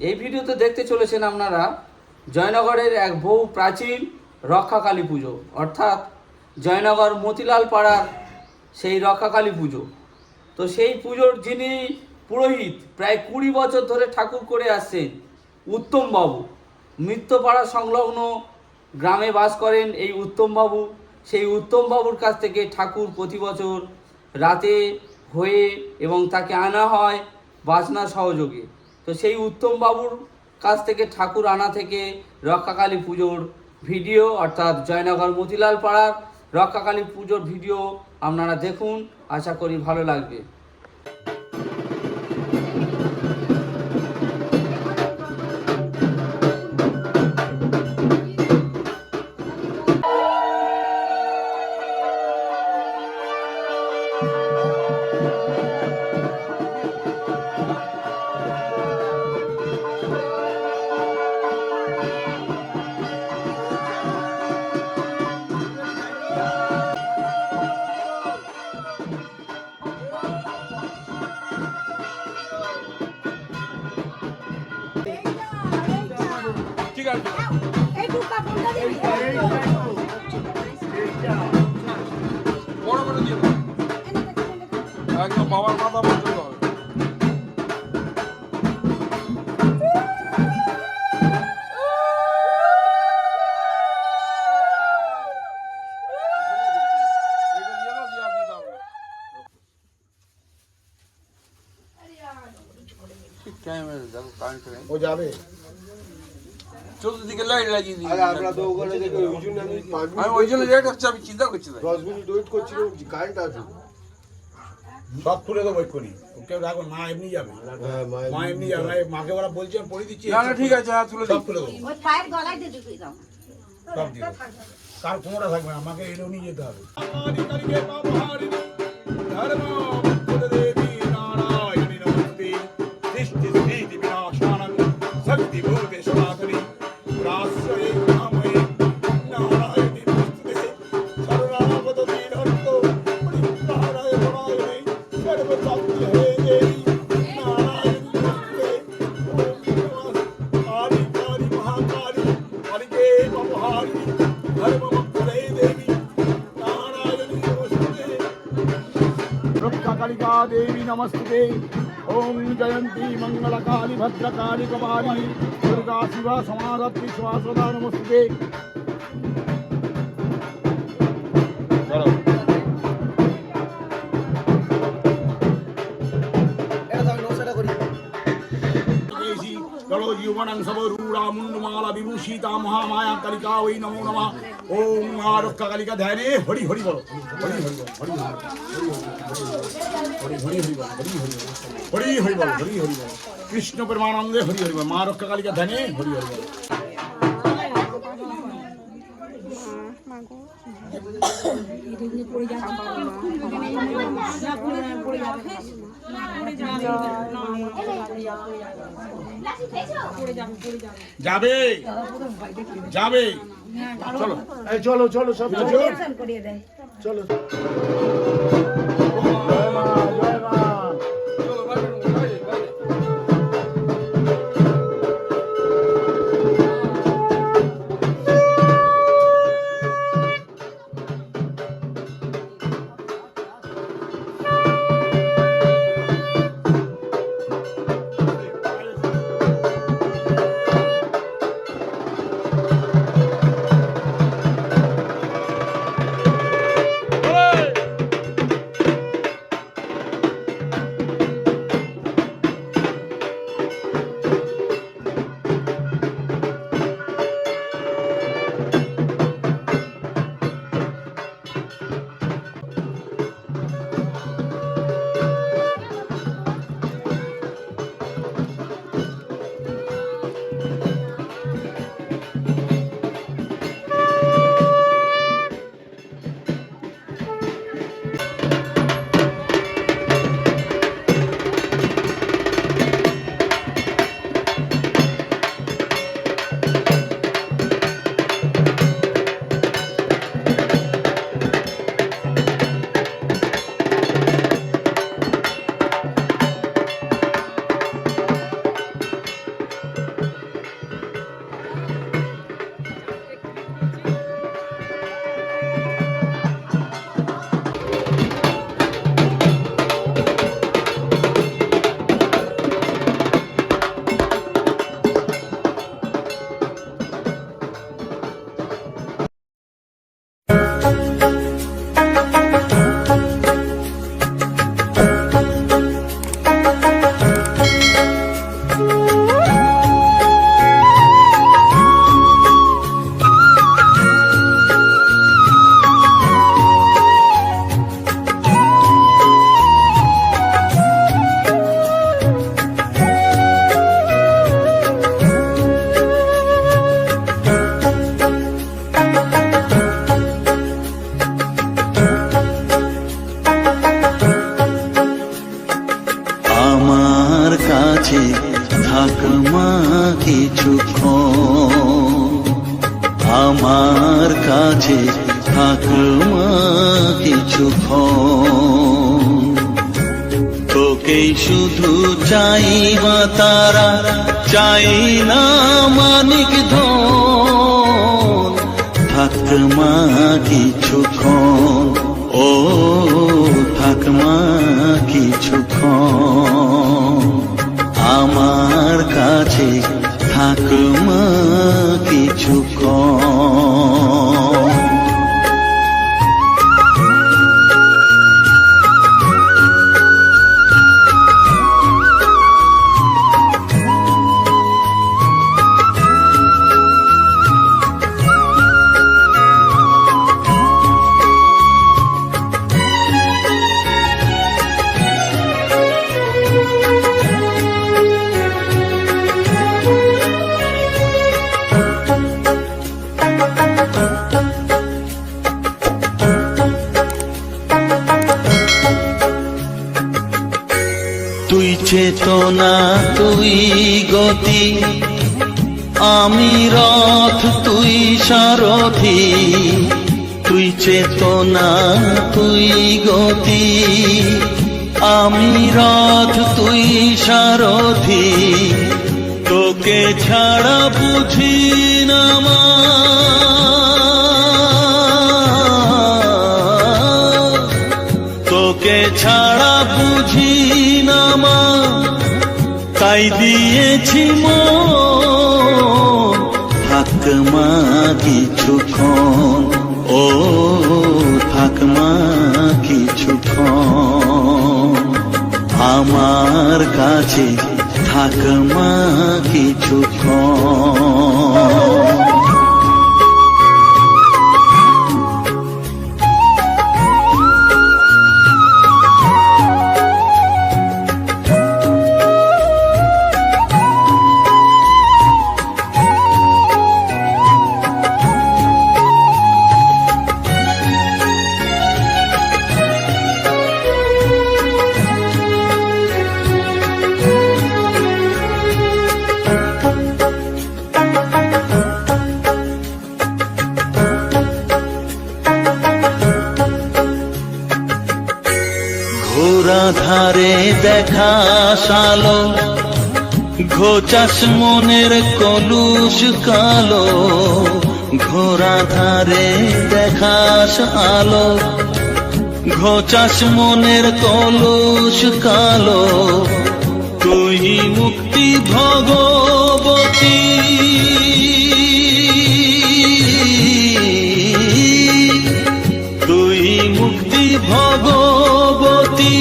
এই ভিডিওতে দেখতে চলেছেন আপনারা জয়নগরের এক বহু প্রাচীন রক্ষাকালী পুজো, অর্থাৎ জয়নগর মতিলাল পাড়ার সেই রক্ষাকালী পুজো। তো সেই পুজোর যিনি পুরোহিত প্রায় 20 বছর ধরে ঠাকুর করে আসছেন উত্তমবাবু, মিত্রপাড়া সংলগ্ন গ্রামে বাস করেন এই উত্তমবাবু। সেই উত্তমবাবুর কাছ থেকে ঠাকুর প্রতি বছর রাতে হয়ে এবং তাকে আনা হয় বাজনা সহযোগে। তো সেই উত্তমবাবুর কাছ থেকে ঠাকুর আনা থেকে রক্ষাকালী পুজোর ভিডিও, অর্থাৎ জয়নগর মতিলাল পাড়ার রক্ষাকালী পুজোর ভিডিও আপনারা দেখুন, আশা করি ভালো লাগবে। ঠিক আছে, বড় করে দিয়ে দাও, একদম বাবার মাথা পর্যন্ত হবে। ও যাবে চতুর্দিকে লাইট লাগিয়ে দিই। আমরা তো ওখানে দেখে ওই জন্য আমি 5 মিনিট আমি ওই জন্য লেট হচ্ছে, আমি চিন্তা করছি না। 10 মিনিট ওয়েট করছিলাম, কারেন্ট আছে। সব তুলে দেবো এক্ষুনি, ওকে রাখো, মা এমনি যাবে, হ্যাঁ মা এমনি যাবে, মাকে ওরা বলছে আমি পড়ে দিচ্ছি। না না ঠিক আছে, হ্যাঁ তুলে সব তুলে দেবো, ওই পায়ের গলায় দিয়ে ঢুকিয়ে দাও। সব দিয়ে দেবো। কার কোনোটা থাকবে না, আমাকে এনেও নিয়ে যেতে হবে। रक्षाकालिका देवी नमस्ते। ओम जयंती मंगलकाली भद्रकाली कपाली दुर्गा शिवा समारत्ति स्वासदा नमस्ते। चलो जीवनं सबरूढ़ा मुंडमाला विभूषिता महामाया कालिका वै नमो नमः। ओम मां रक्षाकालिका ध्याने हरि हरि बोलो, हरि हरि बोलो, हरि हरि हरि बोलो, हरि हरि बोलो, हरि हरि बोलो। कृष्ण परमानंदे हरि हरि बोलो। मां रक्षाकालिका ध्याने हरि हरि बोलो। যাবে যাবে, চলো চলো চলো সব চলো চলো। কিছুক্ষণ, আমার কাছে থাক মা কিছুক্ষণ। তোকেই শুধু চাই মা তারা, চাই না মানিক ধন, থাক মা কিছুক্ষণ, ও থাক মা কিছুক্ষণ, আমার কাছে থাক মা কিছুক্ষণ। তুই চেতনা, তুই গতি, আমি রথ, তুই সারথি। তুই চেতনা, তুই গতি, আমি রথ, তুই সারথি। তোকে ছাড়া বুঝি না মা, তোকে ছাড়া বুঝি না মা, তাই দিয়েছি মন, থাক মা কিছুক্ষণ, ও থাক মা কিছুক্ষণ, আমার কাছে থাক মা কিছুক্ষণ। ঘোরা ধারে দেখা সালো, ঘোচাস মনের কলুষ কালো। ঘোরা ধারে দেখাস আলো, ঘোচাস মনের কলুষ কালো। তুই মুক্তি ভগবতী, তুই মুক্তি ভগবতী,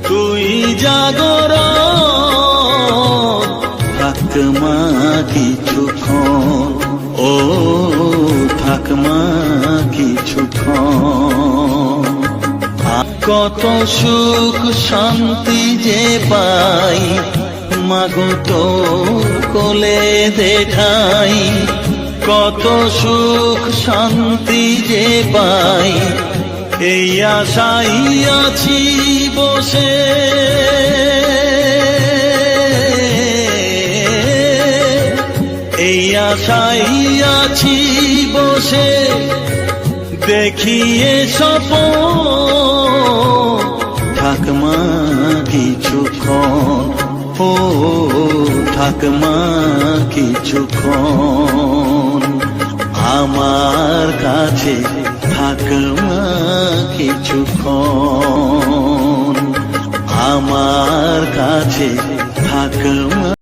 তুই জাগরণ, থাক মা কিছুক্ষণ, ও থাক মা কিছুক্ষণ। কত সুখ শান্তি যে পাই, মাগো তোর কোলে দেখাই। কত সুখ শান্তি যে পাই, এই আশাই আছি বসে। এই আশাই আছি বসে, দেখিয়ে স্বপন, থাক মা কিছুক্ষণ, ও থাক মা কিছুক্ষণ, আমার কাছে থাক মা কিছুক্ষণ, আমার কাছে থাক মা।